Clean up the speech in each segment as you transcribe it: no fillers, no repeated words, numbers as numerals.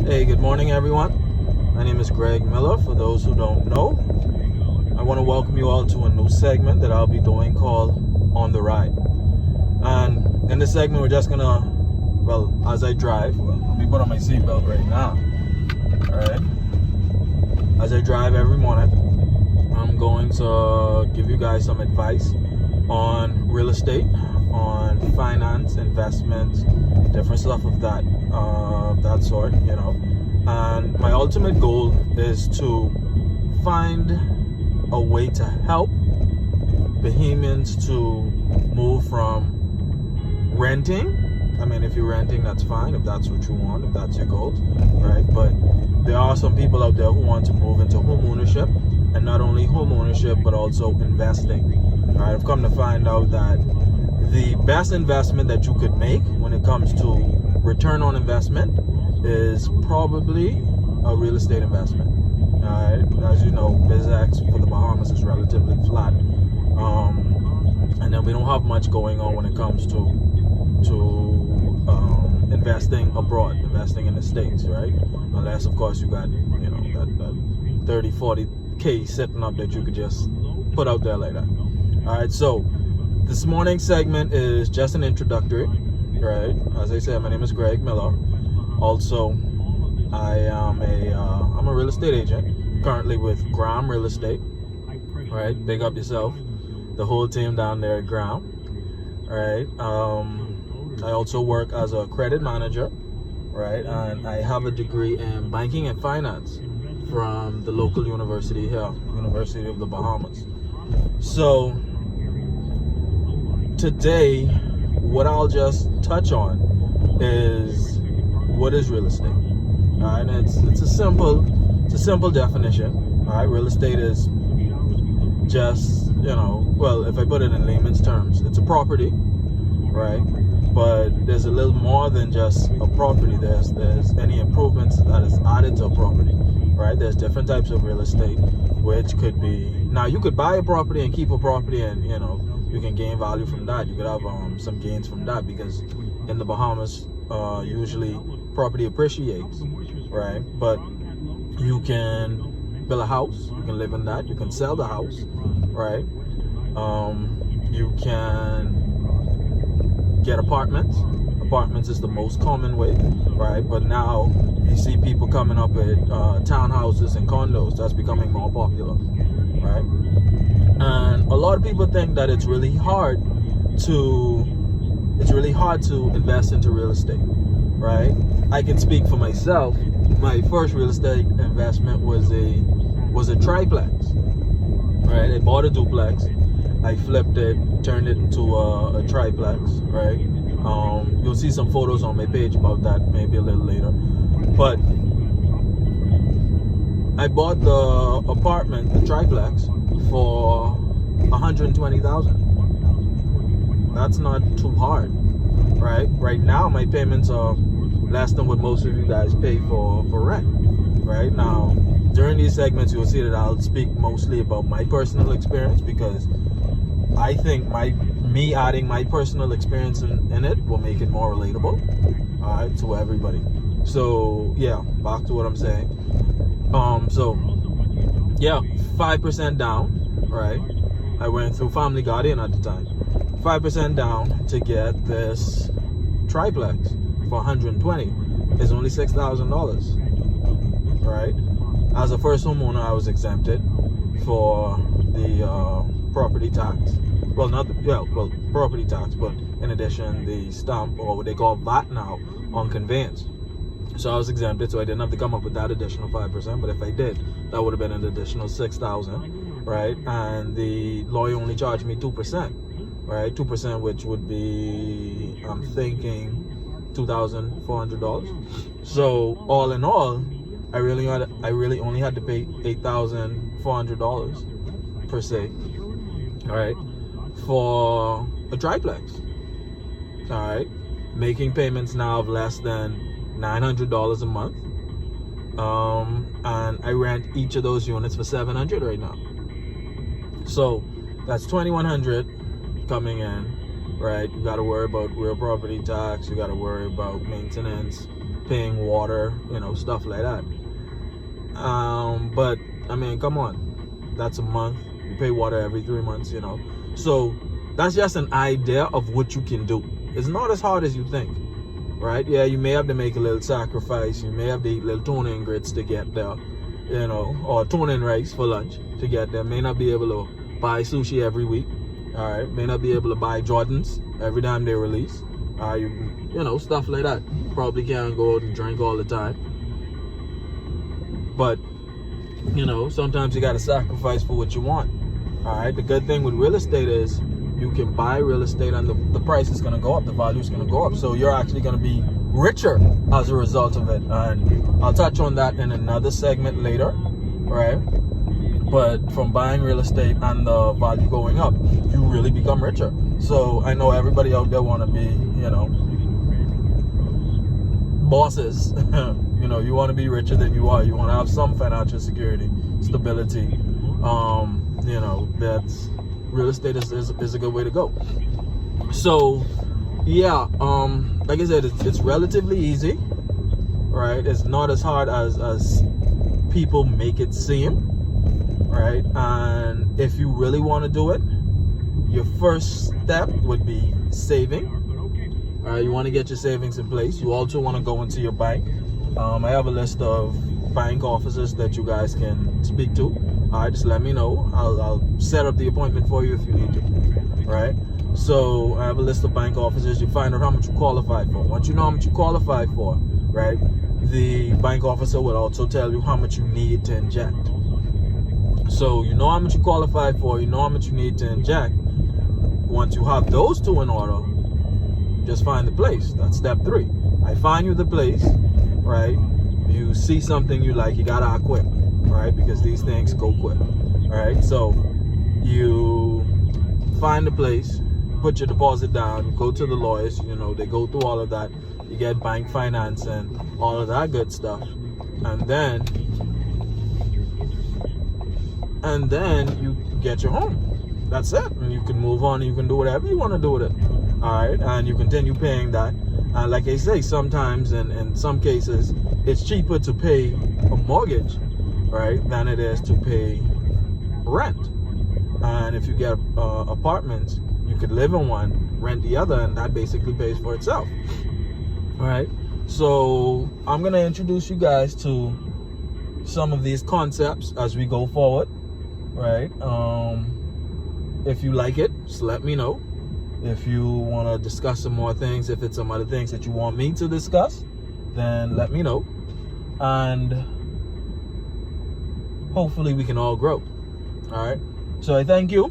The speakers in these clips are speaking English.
Hey, good morning, everyone. My name is Greg Miller. For those who don't know, I want to welcome you all to a new segment that I'll be doing called On the Ride. And in this segment, we're just gonna, as I drive, let me put on my seatbelt right now. All right. As I drive every morning, I'm going to give you guys some advice on real estate, on finance, investments, different stuff of that sort, And my ultimate goal is to find a way to help Bahamians to move from renting. I mean, if you're renting, that's fine. If that's what you want, if that's your goal, right? But there are some people out there who want to move into home ownership, and not only home ownership, but also investing. All right, I've come to find out that the best investment that you could make when it comes to return on investment is probably a real estate investment. All right, as you know, BizX for the Bahamas is relatively flat, and then we don't have much going on when it comes to investing abroad, investing in the States, right? Unless, of course, you got that 30, 40K sitting up that you could just put out there like that. All right, so this morning's segment is just an introductory, right? As I said, my name is Greg Miller. Also, I'm a real estate agent currently with Graham Real Estate. All right, big up yourself, the whole team down there at Graham. All right. I also work as a credit manager, right? And I have a degree in banking and finance from the local university here, University of the Bahamas. So today, what I'll just touch on is what is real estate. All right, and it's a simple definition. All right, real estate is just if I put it in layman's terms, it's a property, right? But there's a little more than just a property. There's any improvements that is added to a property, right? There's different types of real estate, which could be, now you could buy a property and keep a property, and you can gain value from that. You could have some gains from that, because in the Bahamas, usually property appreciates, right? But you can build a house, you can live in that, you can sell the house, right? You can get apartments. Apartments is the most common way, right? But now you see people coming up with townhouses and condos. That's becoming more popular, right? And a lot of people think that it's really hard to invest into real estate, right? I can speak for myself. My first real estate investment was a triplex, right? I bought a duplex, I flipped it, turned it into a triplex, right? You'll see some photos on my page about that maybe a little later. But I bought the apartment, the triplex, for $120,000. That's not too hard, right? Right now, my payments are less than what most of you guys pay for rent, right? Now, during these segments, you'll see that I'll speak mostly about my personal experience, because I think me adding my personal experience in it will make it more relatable, all right, to everybody. So yeah, back to what I'm saying. 5% down, right? I went through Family Guardian at the time. 5% down to get this triplex for $120 is only $6,000, right? As a first homeowner, I was exempted for the property tax. Property tax, but in addition, the stamp, or what they call VAT now, on conveyance. So I was exempted, so I didn't have to come up with that additional 5%. But if I did, that would have been an additional $6,000, right? And the lawyer only charged me 2%, right? 2%, which would be, I'm thinking, $2,400. So all in all, I really only had to pay $8,400 per se, all right, for a triplex. All right, making payments now of less than $900 a month, and I rent each of those units for $700 right now. So that's $2,100 coming in, right? You got to worry about real property tax, you got to worry about maintenance, paying water, you know, stuff like that. But I mean, come on, that's a month. You pay water every 3 months, you know. So that's just an idea of what you can do. It's not as hard as you think, right? Yeah, you may have to make a little sacrifice. You may have to eat little tuna and grits to get there, you know, or tuna and rice for lunch to get there. May not be able to buy sushi every week. All right, may not be able to buy Jordans every time they release. You know, stuff like that. Probably can't go out and drink all the time. But, you know, sometimes you got to sacrifice for what you want. All right, the good thing with real estate is you can buy real estate and the price is going to go up, the value is going to go up. So you're actually going to be richer as a result of it. And I'll touch on that in another segment later, right? But from buying real estate and the value going up, you really become richer. So I know everybody out there want to be, you know, bosses. You know, you want to be richer than you are. You want to have some financial security, stability. You know, that's real estate is a good way to go. So yeah, like I said, it's relatively easy, right? It's not as hard as people make it seem, right? And if you really want to do it, your first step would be saving. All right, you want to get your savings in place. You also want to go into your bank. I have a list of bank officers that you guys can speak to. All right, just let me know. I'll set up the appointment for you if you need to. Right? So I have a list of bank officers. You find out how much you qualify for. Once you know how much you qualify for, right, the bank officer will also tell you how much you need to inject. So you know how much you qualify for. You know how much you need to inject. Once you have those two in order, just find the place. That's step 3. I find you the place, right? You see something you like, you gotta act quick, right? Because these things go quick, right? So you find the place, put your deposit down, go to the lawyers, you know, they go through all of that. You get bank financing, all of that good stuff. And then you get your home. That's it. And you can move on. You can do whatever you want to do with it. All right. And you continue paying that. And like I say, sometimes in some cases, it's cheaper to pay a mortgage, right, than it is to pay rent. And if you get apartments, you could live in one, rent the other, and that basically pays for itself. All right. So I'm going to introduce you guys to some of these concepts as we go forward, right? If you like it, just let me know. If you want to discuss some more things, if it's some other things that you want me to discuss, then let me know. And hopefully we can all grow. All right. So I thank you.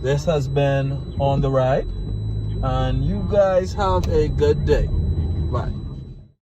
This has been On the Ride. And you guys have a good day. Bye.